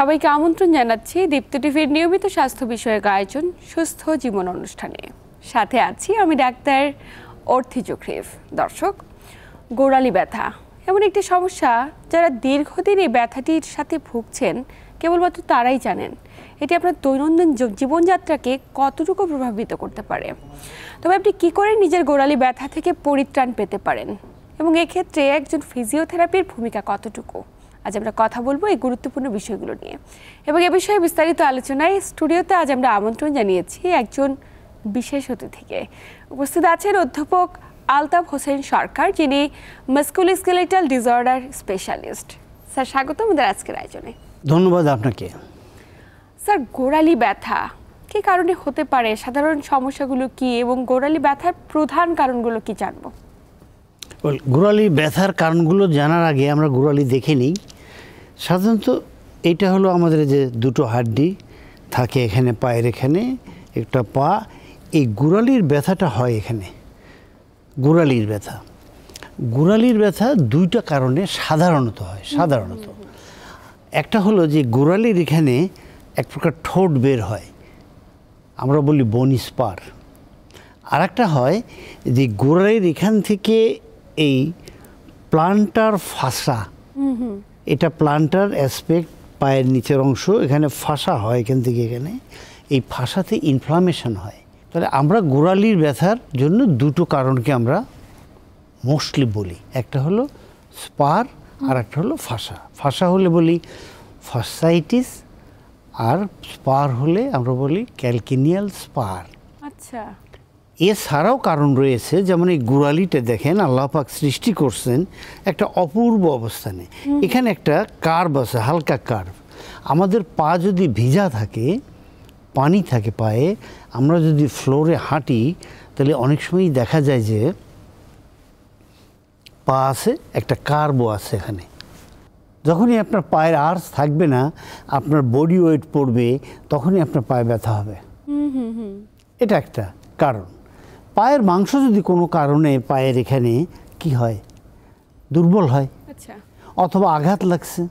সবাইকে আমন্ত্রণ জানাচ্ছি দীপ্ত টিভির নিয়মিত স্বাস্থ্য বিষয়ক আয়োজন সুস্থ জীবন অনুষ্ঠানে। সাথে আছি আমি ডাক্তার অর্থি জোখরিফ। দর্শক, গোড়ালি ব্যথা এমন একটি সমস্যা যারা দীর্ঘদিন এই ব্যথাটির সাথে ভুগছেন কেবলমাত্র তারাই জানেন এটি আপনার দৈনন্দিন জীবনযাত্রাকে কতটুকু প্রভাবিত করতে পারে। তবে আপনি কী করে নিজের গোড়ালি ব্যথা থেকে পরিত্রাণ পেতে পারেন এবং এক্ষেত্রে একজন ফিজিওথেরাপির ভূমিকা কতটুকু, আজ আমরা কথা বলবো এই গুরুত্বপূর্ণ বিষয়গুলো নিয়ে। এবং এ বিষয়ে বিস্তারিত আলোচনায় স্টুডিওতে আজ আমরা আমন্ত্রণ জানিয়েছি একজন বিশেষ অতিথিকে। উপস্থিত আছেন অধ্যাপক আলতাফ হোসেন সরকার, যিনি মাস্কুলোস্কেলেটাল ডিসঅর্ডার স্পেশালিস্ট। স্যার, স্বাগত আমাদের আজকের আয়োজনে। ধন্যবাদ আপনাকে। স্যার, গোড়ালি ব্যথা কী কারণে হতে পারে, সাধারণ সমস্যাগুলো কি এবং গোড়ালি ব্যথার প্রধান কারণগুলো কি জানবো? গোড়ালি ব্যথার কারণগুলো জানার আগে আমরা গোড়ালি দেখে নিই। সাধারণত এইটা হলো আমাদের যে দুটো হাড্ডি থাকে এখানে, পায়ের এখানে একটা পা, এই গোড়ালির ব্যথাটা হয় এখানে। গোড়ালির ব্যথা দুইটা কারণে সাধারণত হয়। একটা হলো যে গোড়ালির এখানে এক প্রকার ঠোঁট বের হয়, আমরা বলি বোন স্পার। আর একটা হয় যে গোড়ালির এখান থেকে এই প্লান্টার ফাসা, এটা প্লান্টার অ্যাসপেক্ট, পায়ের নিচের অংশ, এখানে ফাসা হয় এখান থেকে এখানে, এই ফাসাতে ইনফ্লামেশন হয়। তাহলে আমরা গোড়ালির ব্যথার জন্য দুটো কারণকে আমরা মোস্টলি বলি, একটা হলো স্পার আর একটা হলো ফাসা। ফাসা হলে বলি ফাসাইটিস, আর স্পার হলে আমরা বলি ক্যালকিনিয়াল স্পার। আচ্ছা, এছাড়াও কারণ রয়েছে, যেমন এই গোড়ালিটা দেখেন আল্লাহ পাক সৃষ্টি করছেন একটা অপূর্ব অবস্থানে। এখানে একটা কার্ভ আছে, হালকা কার্ভ। আমাদের পা যদি ভিজা থাকে, পানি থাকে পায়ে, আমরা যদি ফ্লোরে হাঁটি তাহলে অনেক সময়ই দেখা যায় যে পা আছে, একটা কার্ভও আছে এখানে। যখনই আপনার পায়ের আর্চ থাকবে না, আপনার বডি ওয়েট পড়বে, তখনই আপনার পায়ে ব্যথা হবে। এটা একটা কারণ। পায়ের মাংস যদি কোনো কারণে পায়ের এখানে কি হয়, দুর্বল হয়, অথবা আঘাত লাগছে,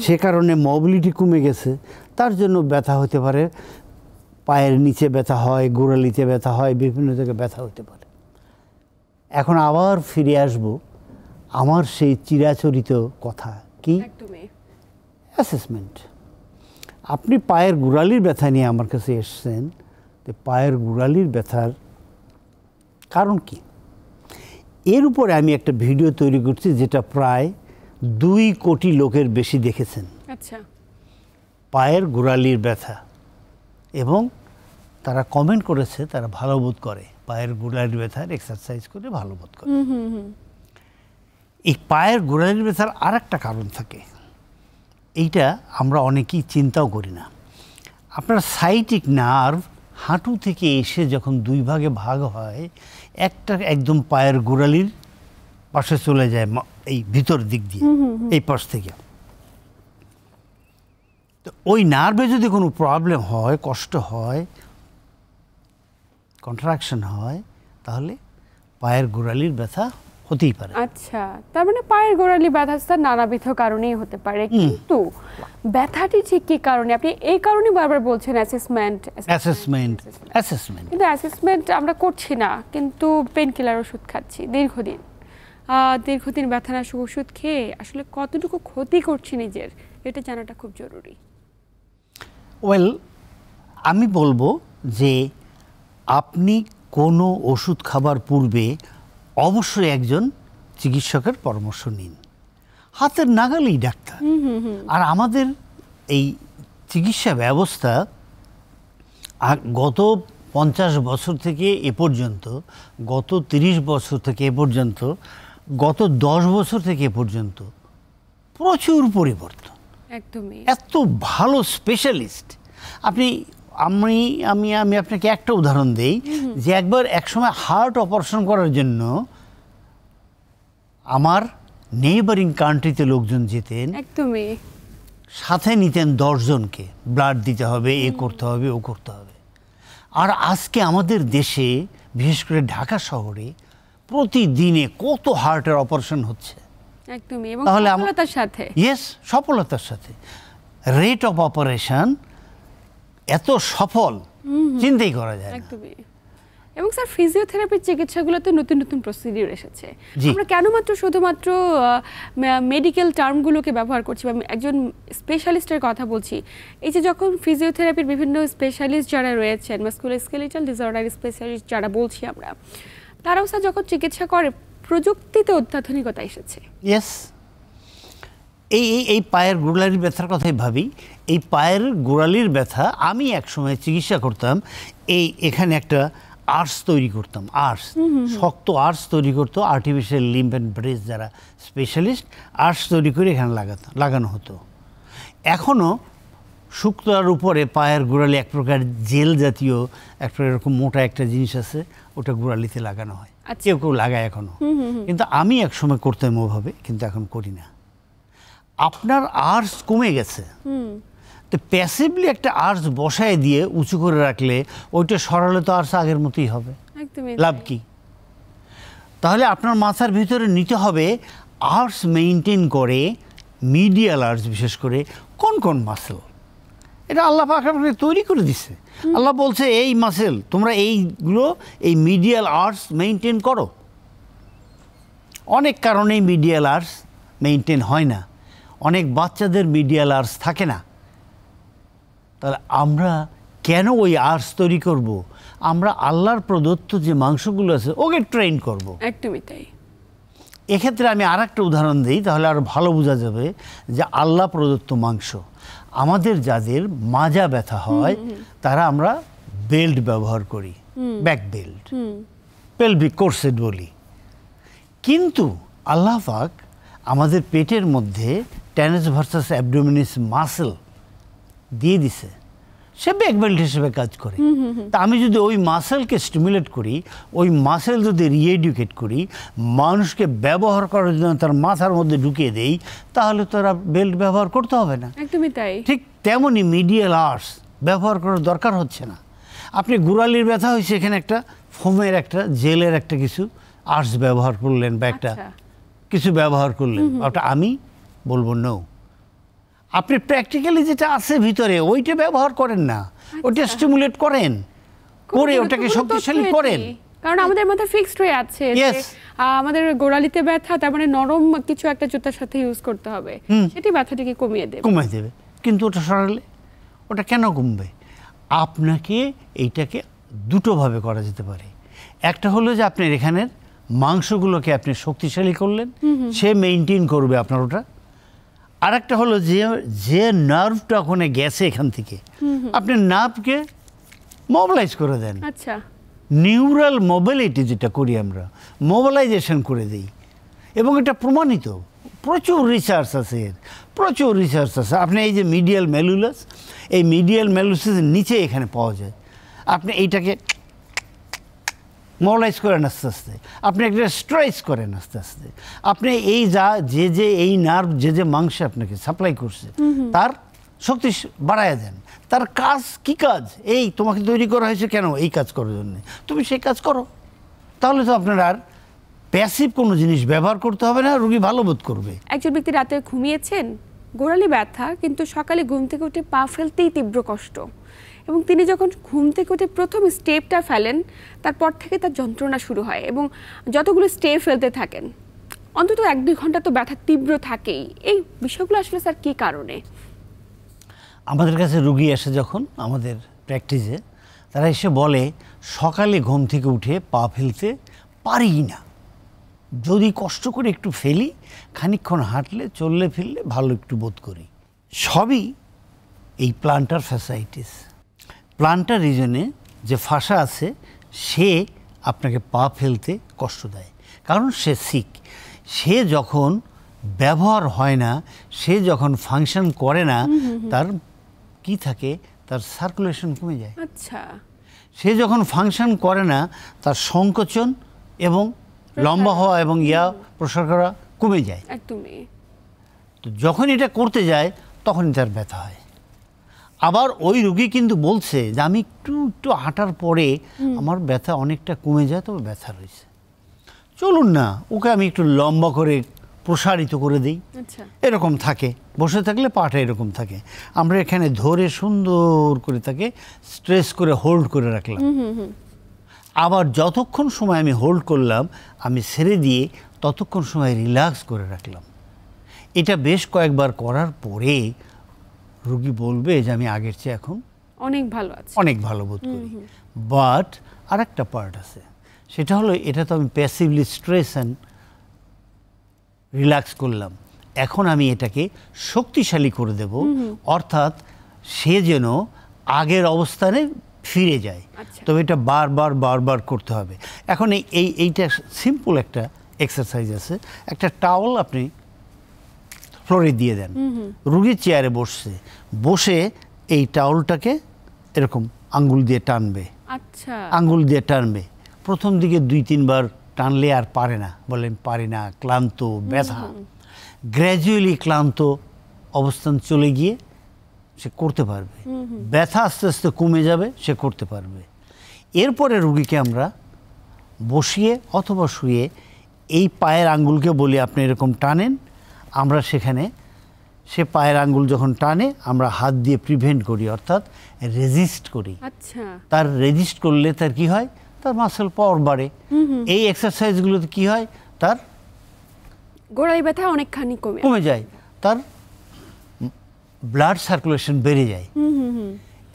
সে কারণে মোবিলিটি কমে গেছে, তার জন্য ব্যথা হতে পারে। পায়ের নিচে ব্যথা হয়, গোড়ালিতে ব্যথা হয়, বিভিন্ন জায়গায় ব্যথা হতে পারে। এখন আবার ফিরে আসব আমার সেই চিরাচরিত কথা, কি অ্যাসেসমেন্ট। আপনি পায়ের গোড়ালির ব্যথা নিয়ে আমার কাছে এসছেন, তো পায়ের গোড়ালির ব্যথার কারণ কি, এর উপরে আমি একটা ভিডিও তৈরি করছি যেটা প্রায় 2 কোটি লোকের বেশি দেখেছেন। আচ্ছা, পায়ের গোড়ালির ব্যথা, এবং তারা কমেন্ট করেছে তারা ভালো বোধ করে, পায়ের গোড়ালির ব্যথার এক্সারসাইজ করে ভালো বোধ করে। এই পায়ের গোড়ালির ব্যথার আর একটা কারণ থাকে, এইটা আমরা অনেকেই চিন্তাও করি না। আপনার সাইটিক নার্ভ হাঁটু থেকে এসে যখন 2 ভাগে ভাগ হয়, একটা একদম পায়ের গোড়ালির পাশে চলে যায়, এই ভিতর দিক দিয়ে, এই পাশ থেকে। তো ওই নার্ভে যদি কোনো প্রবলেম হয়, কষ্ট হয়, কন্ট্রাকশন হয়, তাহলে পায়ের গোড়ালির ব্যথা হতেই পারে। আচ্ছা, তার মানে পায়ের গোড়ালি ব্যথা নানাবিধ কারণেই হতে পারে, কিন্তু ব্যথাটি ঠিক কি কারণে? আপনি এই কারণে বারবার বলছেন অ্যাসেসমেন্ট। কিন্তু অ্যাসেসমেন্ট আমরা করছি না, কিন্তু পেন কিলার ওষুধ খাচ্ছি দীর্ঘদিন ব্যথানাশক ওষুধ খেয়ে আসলে কতটুকু ক্ষতি করছি নিজের, এটা জানাটা খুব জরুরি। আমি বলবো যে আপনি কোনো ওষুধ খাবার পূর্বে অবশ্যই একজন চিকিৎসকের পরামর্শ নিন। হাতের নাগালেই ডাক্তার। আর আমাদের এই চিকিৎসা ব্যবস্থা গত 50 বছর থেকে এ পর্যন্ত, গত 30 বছর থেকে এ পর্যন্ত, গত 10 বছর থেকে এ পর্যন্ত প্রচুর পরিবর্তন। একদমই, এত ভালো স্পেশালিস্ট। আমি আপনাকে একটা উদাহরণ দেই, যে একসময় হার্ট অপারেশন করার জন্য আমার নেইবারিং কান্ট্রিতে লোকজন যেতেন, একদমই সাথে নিতেন 10 জনকে, ব্লাড দিতে হবে, এ করতে হবে, ও করতে হবে। আর আজকে আমাদের দেশে, বিশেষ করে ঢাকা শহরে, প্রতিদিনে কত হার্টের অপারেশন হচ্ছে। একদমই, এবং সফলতার সাথে। সফলতার সাথে। রেট অফ অপারেশন এত সফল চিন্তাই করা যায় না। একদমই। এবং স্যার ফিজিওথেরাপির চিকিৎসাগুলোতে নতুন নতুন প্রসিডিউর এসেছে, জি। আমরা কেন শুধুমাত্র মেডিকেল টার্মগুলোকে ব্যবহার করছি বা একজন স্পেশালিস্টের কথা বলছি? এই যে যখন ফিজিওথেরাপির বিভিন্ন স্পেশালিস্ট যারা রয়েছেন, মাস্কুলোস্কেলেটাল ডিসঅর্ডার স্পেশালিস্ট যারা বলছি আমরা, তারাও স্যার যখন চিকিৎসা করে প্রযুক্তিতে অত্যাধুনিকতা এসেছে। ইয়েস, এই পায়ের গোড়ালির ব্যথার কথাই ভাবি। এই পায়ের গোড়ালির ব্যথা আমি একসময় চিকিৎসা করতাম, এখানে একটা আর্স তৈরি করতাম, আর্স, শক্ত আর্স তৈরি করতো আর্টিফিশিয়াল লিম্ফ অ্যান্ড ব্রেস যারা স্পেশালিস্ট, আর্স তৈরি করে এখানে লাগানো হতো। এখনও শুক্তার উপরে পায়ের গোড়ালি এক প্রকার জেল জাতীয় একটা এরকম মোটা একটা জিনিস আছে, ওটা গোড়ালিতে লাগানো হয়, কেউ কেউ লাগায় এখনও। কিন্তু আমি একসময় করতাম ওভাবে, কিন্তু এখন করি না। আপনার আর্স কমে গেছে, তো প্যাসিভলি একটা আর্স বসায় দিয়ে উঁচু করে রাখলে ওইটা সরালে তো আর্স আগের মতোই হবে, লাভ কি? তাহলে আপনার মাথার ভিতরে নিতে হবে আর্স মেইনটেইন করে, মিডিয়াল আর্স বিশেষ করে কোন কোন মাসেল, এটা আল্লাহ পাক আপনাকে তৈরি করে দিছে। আল্লাহ বলছে এই মাসেল তোমরা এইগুলো, এই মিডিয়াল আর্স মেইনটেইন করো। অনেক কারণেই মিডিয়াল আর্স মেইনটেইন হয় না, অনেক বাচ্চাদের মিডিয়াল আর্স থাকে না। তাহলে আমরা কেন ওই আর্স তৈরি করব? আমরা আল্লাহর প্রদত্ত যে মাংসগুলো আছে ওকে ট্রেন করব। একদমই তাই। এক্ষেত্রে আমি আর একটা উদাহরণ দিই, তাহলে আরও ভালো বোঝা যাবে যে আল্লাহ প্রদত্ত মাংস। আমাদের যাদের মাজা ব্যথা হয় তারা আমরা বেল্ট ব্যবহার করি, ব্যাক বেল্ট, পেলভিক কোরসেট বলি। কিন্তু আল্লাহ পাক আমাদের পেটের মধ্যে ট্যানাস ভার্সাস অ্যাবডোমিনিস মাসেল দিয়ে দিছে, সে ব্যাক বেল্ট হিসেবে কাজ করে। তা আমি যদি ওই মাসেলকে স্টিমুলেট করি, ওই মাসেল যদি রিএডুকেট করি, মানুষকে ব্যবহার করার জন্য তার মাথার মধ্যে ঢুকিয়ে দেই, তাহলে তো আর বেল্ট ব্যবহার করতে হবে না। একদমই তাই। ঠিক তেমনই মিডিয়াল আর্স ব্যবহার করার দরকার হচ্ছে না। আপনি গোড়ালির ব্যথা হয়েছে, এখানে একটা ফোমের একটা জেলের একটা কিছু আর্স ব্যবহার করলেন বা একটা কিছু ব্যবহার করলেন, ওটা আমি বলবো নো। আপনি প্র্যাকটিক্যালি যেটা আছে ভিতরে ওইটা ব্যবহার করেন না, ওইটা স্টিমুলেট করেন, করে ওটাকে শক্তিশালী করেন। কারণ আমাদের মধ্যে ফিক্সড হয়ে আছে যে আমাদের গোড়ালিতে ব্যথা, তার মানে নরম কিছু একটা জুতার সাথে ইউজ করতে হবে, সেটি ব্যথাটাকে কমিয়ে দেবে। কিন্তু ওটা সরালে ওটা কেন কমবে? আপনাকে এইটাকে দুটোভাবে করা যেতে পারে। একটা হলো যে আপনার এখানের মাংসগুলোকে আপনি শক্তিশালী করলেন, সে মেইনটেইন করবে আপনার ওটা। আর একটা হলো যে নার্ভটা ওখানে গেছে এখান থেকে, আপনি নার্ভকে মোবিলাইজ করে দেন। আচ্ছা, নিউরাল মোবিলিটি যেটা করি আমরা, মোবিলাইজেশন করে দিই। এবং এটা প্রমাণিত, প্রচুর রিসার্চ আছে, প্রচুর রিসার্চ আছে। আপনি এই যে মিডিয়াল ম্যালুলাস, এই মিডিয়াল ম্যালুলাসের নিচে এখানে পাওয়া যায়। আপনি এইটাকে মোবিলাইজ করেন আস্তে আস্তে, আপনি একটা স্ট্রেচ করেন আস্তে আস্তে, আপনি এই যে এই নার্ভ যে মাংসে আপনাকে সাপ্লাই করছে তার শক্তি বাড়ায় দেন। তার কাজ কি কাজ? এই তোমাকে তৈরি করা হয়েছে কেন? এই কাজ করার জন্য, তুমি সেই কাজ করো। তাহলে তো আপনার আর প্যাসিভ কোনো জিনিস ব্যবহার করতে হবে না, রোগী ভালো বোধ করবে। একজন ব্যক্তি রাতে ঘুমিয়েছেন, গোড়ালি ব্যথা, কিন্তু সকালে ঘুম থেকে উঠে পা ফেলতেই তীব্র কষ্ট, এবং তিনি যখন ঘুম থেকে উঠে প্রথম স্টেপটা ফেলেন তারপর থেকে তার যন্ত্রণা শুরু হয়, এবং যতগুলো স্টেপ ফেলতে থাকেন অন্তত 1-2 ঘন্টা তো ব্যথা তীব্র থাকেই। এই বিষয়গুলো আসলে স্যার কী কারণে? আমাদের কাছে রুগী আসে যখন আমাদের প্র্যাকটিসে, তারা এসে বলে সকালে ঘুম থেকে উঠে পা ফেলতে পারি না, যদি কষ্ট করে একটু ফেলি, খানিকক্ষণ হাঁটলে চললে ফিরলে ভালো একটু বোধ করি। সবই এই প্লান্টার ফ্যাসাইটিস। প্লান্টার রিজনে যে ফাঁসা আছে সে আপনাকে পা ফেলতে কষ্ট দেয়, কারণ সে সিক। সে যখন ব্যবহার হয় না, সে যখন ফাংশন করে না, তার কি থাকে, তার সার্কুলেশন কমে যায়। আচ্ছা, সে যখন ফাংশন করে না, তার সংকোচন এবং লম্বা হওয়া এবং প্রসার করা কমে যায়। একদমই। তো যখন এটা করতে যায় তখনই তার ব্যথা হয়। আবার ওই রোগী কিন্তু বলছে যে আমি একটু হাঁটার পরে আমার ব্যথা অনেকটা কমে যায়, তবে ব্যথা রয়েছে, চলুন না ওকে আমি একটু লম্বা করে প্রসারিত করে দিই, আচ্ছা এরকম থাকে। বসে থাকলে পাটা এরকম থাকে, আমরা এখানে ধরে সুন্দর করে তাকে স্ট্রেস করে হোল্ড করে রাখলাম। আবার যতক্ষণ সময় আমি হোল্ড করলাম আমি ছেড়ে দিয়ে ততক্ষণ সময় রিল্যাক্স করে রাখলাম। এটা বেশ কয়েকবার করার পরে রোগী বলবে যে আমি আগের চেয়ে এখন অনেক ভালো আছে, অনেক ভালো বোধ করি। বাট আর একটা পার্ট আছে, সেটা হলো এটা তো আমি প্যাসিভলি স্ট্রেস অ্যান্ড রিল্যাক্স করলাম, এখন আমি এটাকে শক্তিশালী করে দেব, অর্থাৎ সে যেন আগের অবস্থানে ফিরে যায়। আচ্ছা। তবে এটা বারবার বারবার করতে হবে। এখন এইটা সিম্পল একটা এক্সারসাইজ আছে। একটা টাওয়াল আপনি ফ্লোরে দিয়ে দেন, রুগী চেয়ারে বসছে, বসে এই টাওয়ালটাকে এরকম আঙ্গুল দিয়ে টানবে, আচ্ছা আঙ্গুল দিয়ে টানবে। প্রথম দিকে 2-3 বার টানলে আর পারে না, বলেন পারি না, ক্লান্ত, ব্যথা। গ্র্যাজুয়ালি ক্লান্ত অবস্থান চলে গিয়ে সে করতে পারবে, ব্যথা আস্তে আস্তে কমে যাবে, সে করতে পারবে। এরপরে রুগীকে আমরা বসিয়ে অথবা শুয়ে এই পায়ের আঙ্গুলকে বলি আপনি এরকম টানেন, আমরা সেখানে সে পায়ের আঙ্গুল যখন টানে আমরা হাত দিয়ে প্রিভেন্ট করি, অর্থাৎ রেজিস্ট করি। আচ্ছা তার রেজিস্ট করলে তার কি হয়, তার মাসেল পাওয়ার বাড়ে। এই এক্সারসাইজগুলোতে কি হয়, তার গোড়ালি ব্যথা অনেকখানি কমে যায়, তার ব্লাড সার্কুলেশন বেড়ে যায়।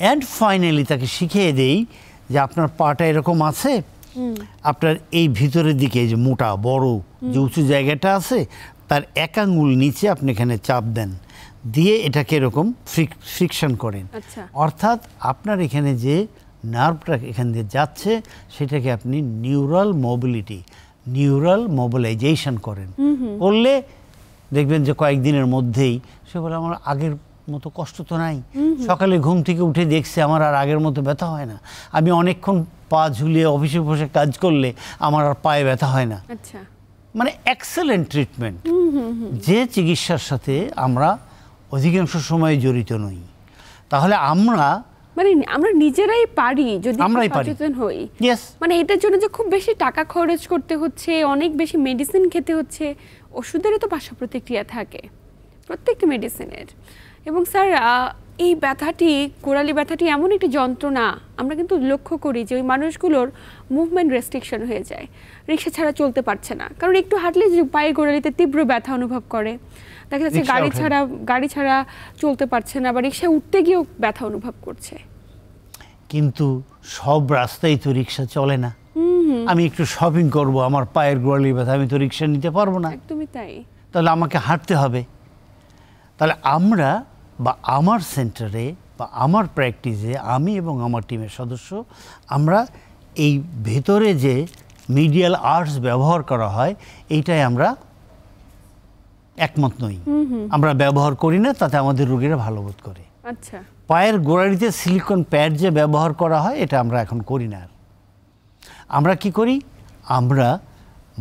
অ্যান্ড ফাইনালি তাকে শিখিয়ে দেই যে আপনার পাটা এরকম আছে, আপনার এই ভিতরের দিকে যে মোটা বড় যে উঁচু জায়গাটা আছে তার এক আঙ্গুল নিচে আপনি এখানে চাপ দেন, দিয়ে এটাকে এরকম ফ্রিকশন করেন। আচ্ছা। অর্থাৎ আপনার এখানে যে নার্ভটা এখান দিয়ে যাচ্ছে সেটাকে আপনি নিউরাল মোবিলাইজেশন করেন। করলে দেখবেন যে কয়েকদিনের মধ্যেই সে বলে আমার আগের মতো কষ্ট তো নাই, সকালে ঘুম থেকে উঠে দেখছে আমার আর আগের মতো ব্যথা হয় না, আমি অনেকক্ষণ পা ঝুলিয়ে অফিসে বসে কাজ করলে আমার আর পায়ে ব্যথা হয় না। আচ্ছা মানে এক্সেলেন্ট ট্রিটমেন্ট, যে চিকিৎসার সাথে আমরা অধিকাংশ সময় জড়িত নই। তাহলে আমরা নিজেরাই পারি যদি আমরাই পারি। সচেতন হই। Yes. মানে এটার জন্য যে খুব বেশি টাকা খরচ করতে হচ্ছে, অনেক বেশি মেডিসিন খেতে হচ্ছে, ওষুধেরও তো পার্শ্ব প্রতিক্রিয়া থাকে প্রত্যেকটি মেডিসিনের। এবং স্যার এই ব্যথাটি, গোড়ালি ব্যথাটি এমন একটি যন্ত্রণা, আমরা কিন্তু লক্ষ্য করি যে ওই মানুষগুলোর মুভমেন্ট রেস্ট্রিকশন হয়ে যায়, রিক্সা ছাড়া চলতে পারছে না, কারণ একটু হাঁটলে যে পায়ে গোড়ালিতে তীব্র ব্যথা অনুভব করে, দেখা যাচ্ছে গাড়ি ছাড়া চলতে পারছে না, বা রিক্সায় উঠতে গিয়েও ব্যথা অনুভব করছে। কিন্তু সব রাস্তায় তো রিক্সা চলে না। আমি একটু শপিং করব, আমার পায়ের গোড়ালি ব্যথা, আমি তো রিক্সা নিতে পারবো না, একদমই তাই। তাহলে আমাকে হাঁটতে হবে। তাহলে আমরা বা আমার সেন্টারে বা আমার প্র্যাকটিসে আমি এবং আমার টিমের সদস্য আমরা এই ভেতরে যে মিডিয়াল আর্টস ব্যবহার করা হয় এইটাই আমরা একমত নই, আমরা ব্যবহার করি না, তাতে আমাদের রোগীরা ভালো বোধ করে। আচ্ছা। পায়ের গোড়ালিতে সিলিকন প্যাড যে ব্যবহার করা হয় এটা আমরা এখন করি না। আমরা কি করি, আমরা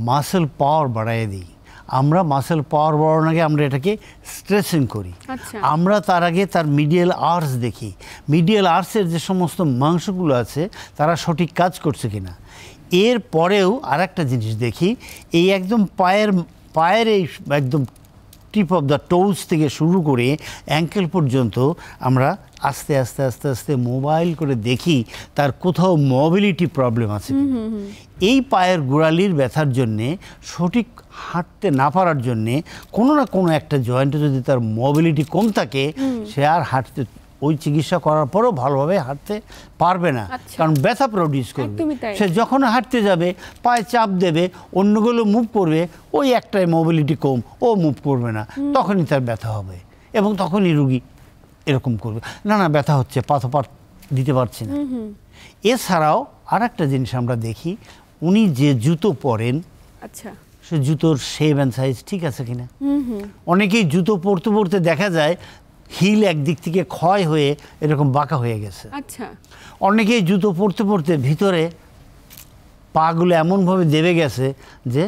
মাসেল পাওয়ার বাড়াইয়ে দিই। আমরা মাসেল পাওয়ার বাড়ানোর আগে আমরা এটাকে স্ট্রেচিং করি। আচ্ছা। আমরা তার আগে তার মিডিয়াল আর্টস দেখি, মিডিয়াল আর্টসের যে সমস্ত মাংসগুলো আছে তারা সঠিক কাজ করছে কিনা। এর পরেও আর একটা জিনিস দেখি, এই একদম পায়ের এই একদম টিপ অফ দ্য টোজ থেকে শুরু করে অ্যাঙ্কেল পর্যন্ত আমরা আস্তে আস্তে আস্তে আস্তে মোবাইল করে দেখি তার কোথাও মোবিলিটি প্রবলেম আছে। এই পায়ের গোড়ালির ব্যথার জন্যে, সঠিক হাঁটতে না পারার জন্যে, কোনো না কোনো একটা জয়েন্টে যদি তার মোবিলিটি কম থাকে সে আর হাঁটতে, ওই চিকিৎসা করার পরও ভালোভাবে হাঁটতে পারবে না, কারণ ব্যথা প্রডিউস করবে। সে যখন হাঁটতে যাবে পায়ে চাপ দেবে, অন্যগুলো মুভ করবে, ওই একটাই মোবিলিটি কম, ও মুভ করবে না, তখনই তার ব্যথা হবে এবং তখনই রুগী এরকম করবে, না ব্যথা হচ্ছে, পাথর দিতে পারছি না। এছাড়াও আর একটা জিনিস আমরা দেখি, উনি যে জুতো পরেন, আচ্ছা, সে জুতোর শেপ অ্যান্ড সাইজ ঠিক আছে কিনা। অনেকেই জুতো পরতে পরতে দেখা যায় হিল একদিক থেকে ক্ষয় হয়ে এরকম বাঁকা হয়ে গেছে। আচ্ছা। অনেকেই জুতো পরতে পরতে ভিতরে পাগুলো এমনভাবে দেবে গেছে যে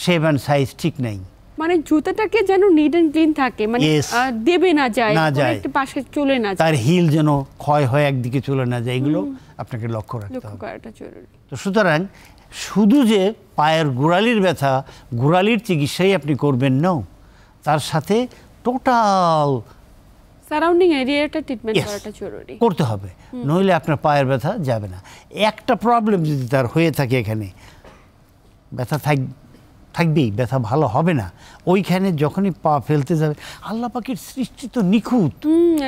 শেপ অ্যান্ড সাইজ ঠিক নাই। মানে জুতাটাকে যেন নিট এন্ড ক্লিন থাকে, মানে Yes. দেবে না যায়, না কোনো যায়। একটা পাশে চলে না যায়, তার হিল যেন ক্ষয় হয়ে একদিকে চলে না যায়, এগুলো আপনাকে লক্ষ্য রাখতে লক্ষ্য হবে। করাটা জরুরি। তো সুতরাং শুধু যে পায়ের গোড়ালির ব্যথা, গোড়ালির চিকিৎসাই আপনি করবেন না, তার সাথে টোটাল সারাউন্ডিং এরিয়াটা ট্রিটমেন্ট Yes. করাটা জরুরি। করতে হবে, নইলে আপনার পায়ের ব্যথা যাবে না। একটা প্রবলেম যদি তার হয়ে থাকে, এখানে ব্যথা থাকবেই, ব্যথা ভালো হবে না। ওইখানে যখনই পা ফেলতে যাবে, আল্লাহ পাকের সৃষ্টি তো নিখুঁত,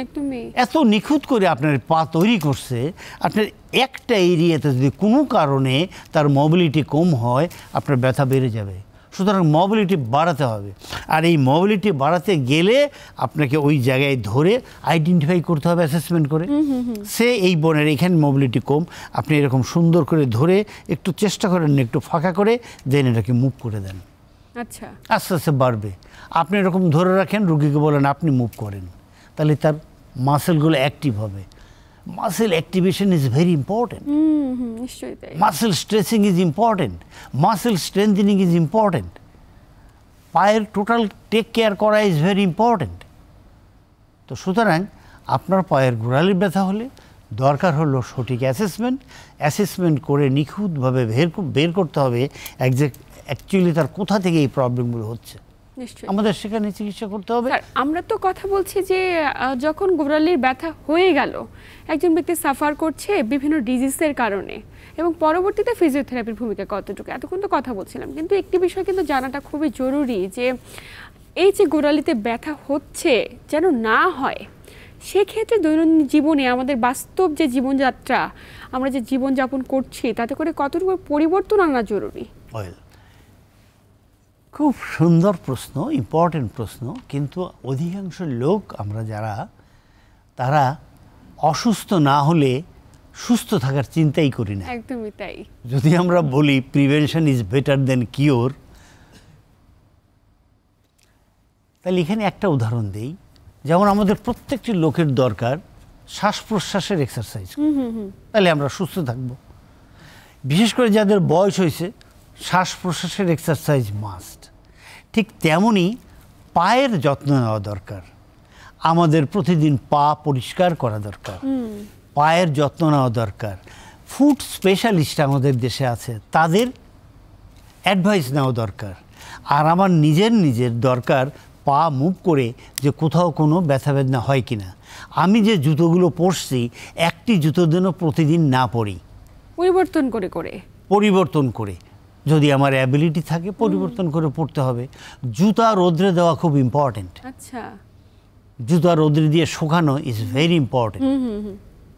একদমই। এত নিখুঁত করে আপনার পা তৈরি করছে, আপনার একটা এরিয়াতে যদি কোনো কারণে তার মোবিলিটি কম হয়, আপনার ব্যথা বেড়ে যাবে। সুতরাং মোবিলিটি বাড়াতে হবে, আর এই মোবিলিটি বাড়াতে গেলে আপনাকে ওই জায়গায় ধরে আইডেন্টিফাই করতে হবে অ্যাসেসমেন্ট করে, সে এই বোনের এখানে মোবিলিটি কম, আপনি এরকম সুন্দর করে ধরে একটু চেষ্টা করেন, একটু ফাঁকা করে দেন, এটাকে মুভ করে দেন, আচ্ছা, আস্তে আস্তে বাড়বে। আপনি এরকম ধরে রাখেন, রুগীকে বলেন আপনি মুভ করেন, তাহলে তার মাসেলগুলো অ্যাক্টিভ হবে। Muscle activation is very important, নিশ্চয়ই তাই। Muscle stretching is important, muscle strengthening is important, পায়ের টোটাল টেক কেয়ার করা ইজ ভেরি ইম্পর্টেন্ট। তো সুতরাং আপনার পায়ের গোড়ালির ব্যথা হলে দরকার হলো সঠিক অ্যাসেসমেন্ট করে নিখুঁতভাবে বের করতে হবে অ্যাকচুয়ালি তার কোথা থেকে এই প্রবলেমগুলো হচ্ছে, নিশ্চয়ই। আমাদের সেখানে চিকিৎসা করতে হবে। স্যার, আমরা তো কথা বলছি যে যখন গোড়ালির ব্যথা হয়ে গেল, একজন ব্যক্তি সাফার করছে বিভিন্ন ডিজিজের কারণে, এবং পরবর্তীতে ফিজিওথেরাপির ভূমিকা কতটুকু, এতক্ষণ তো কথা বলছিলাম, কিন্তু একটি বিষয় কিন্তু জানাটা খুবই জরুরি, যে এই যে গোড়ালিতে ব্যথা হচ্ছে যেন না হয়, সেক্ষেত্রে দৈনন্দিন জীবনে আমাদের বাস্তব যে জীবনযাত্রা, আমরা যে জীবনযাপন করছি, তাতে করে কতটুকু পরিবর্তন আনা জরুরি। খুব সুন্দর প্রশ্ন, ইম্পর্টেন্ট প্রশ্ন, কিন্তু অধিকাংশ লোক আমরা যারা, তারা অসুস্থ না হলে সুস্থ থাকার চিন্তাই করি না। একদমই তাই। যদি আমরা বলি prevention is better then cure, তাহলে এখানে একটা উদাহরণ দিই। যেমন আমাদের প্রত্যেকটি লোকের দরকার শ্বাস প্রশ্বাসের এক্সারসাইজ, তাহলে আমরা সুস্থ থাকব। বিশেষ করে যাদের বয়স হয়েছে, শ্বাস প্রশ্বাসের এক্সারসাইজ মাস্ট। ঠিক তেমনই পায়ের যত্ন নেওয়া দরকার, আমাদের প্রতিদিন পা পরিষ্কার করা দরকার, পায়ের যত্ন নেওয়া দরকার। ফুট স্পেশালিস্ট আমাদের দেশে আছে, তাদের অ্যাডভাইস নেওয়া দরকার। আর আমার নিজের দরকার পা মুভ করে যে কোথাও কোনো ব্যথা বেদনা হয় কি না। আমি যে জুতোগুলো পরছি, একটি জুতো যেন প্রতিদিন না পরি, পরিবর্তন করে, যদি আমার অ্যাবিলিটি থাকে পরিবর্তন করে পড়তে হবে। জুতা রোদ্রে দেওয়া খুব ইম্পর্টেন্ট। আচ্ছা, জুতা রোদ্রে দিয়ে শুকানো ইজ ভেরি ইম্পর্টেন্ট।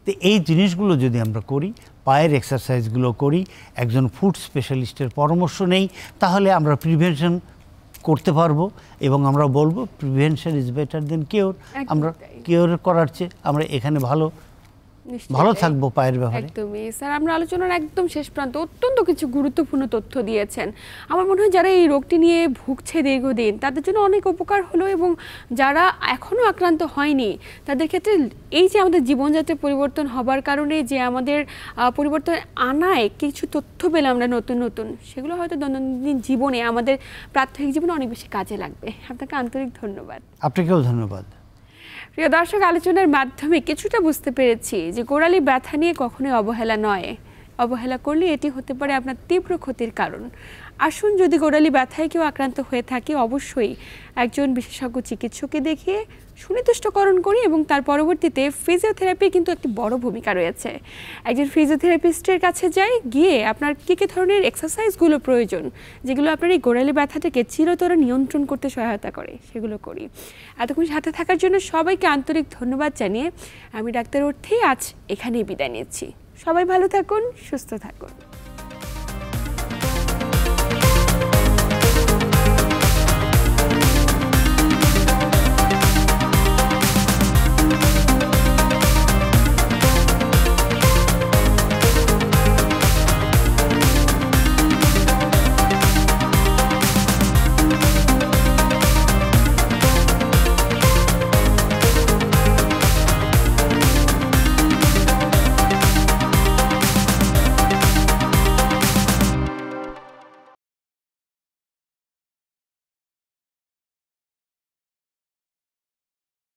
তো এই জিনিসগুলো যদি আমরা করি, পায়ের এক্সারসাইজগুলো করি, একজন ফুট স্পেশালিস্টের পরামর্শ নেই, তাহলে আমরা প্রিভেনশন করতে পারবো। এবং আমরা বলবো prevention is better then cure. আমরা কিওর করার চেয়ে আমরা এখানে ভালো থাকবো পায়ের ব্যাপারে। একদমই স্যার, আমরা আলোচনার একদম শেষ প্রান্ত অত্যন্ত কিছু গুরুত্বপূর্ণ তথ্য দিয়েছেন। আমার মনে হয় যারা এই রোগটি নিয়ে ভুগছে দীর্ঘদিন, তাদের জন্য অনেক উপকার হলো, এবং যারা এখনও আক্রান্ত হয়নি তাদের ক্ষেত্রে এই যে আমাদের জীবনযাত্রার পরিবর্তন হবার কারণে যে আমাদের পরিবর্তন আনায় কিছু তথ্য পেলাম আমরা নতুন, সেগুলো হয়তো দৈনন্দিন জীবনে, আমাদের প্রাত্যহিক জীবনে অনেক বেশি কাজে লাগবে। আপনাকে আন্তরিক ধন্যবাদ। আপনাকেও ধন্যবাদ। প্রিয় দর্শক, আলোচনার মাধ্যমে কিছুটা বুঝতে পেরেছি যে গোড়ালি ব্যথা নিয়ে কখনোই অবহেলা নয়, অবহেলা করলে এটি হতে পারে আপনার তীব্র ক্ষতির কারণ। আসুন, যদি গোড়ালি ব্যথায় কেউ আক্রান্ত হয়ে থাকে, অবশ্যই একজন বিশেষজ্ঞ চিকিৎসককে দেখিয়ে সুনির্দিষ্টকরণ করি, এবং তার পরবর্তীতে ফিজিওথেরাপি কিন্তু একটি বড় ভূমিকা রয়েছে। একজন ফিজিওথেরাপিস্টের কাছে গিয়ে আপনার কী ধরনের এক্সারসাইজগুলো প্রয়োজন, যেগুলো আপনার এই গোড়ালি ব্যথাটাকে চিরতরে নিয়ন্ত্রণ করতে সহায়তা করে, সেগুলো করি। এতক্ষণ সাথে থাকার জন্য সবাইকে আন্তরিক ধন্যবাদ জানিয়ে আমি ডাক্তার অর্থী আজ এখানেই বিদায় নিচ্ছি। সবাই ভালো থাকুন, সুস্থ থাকুন।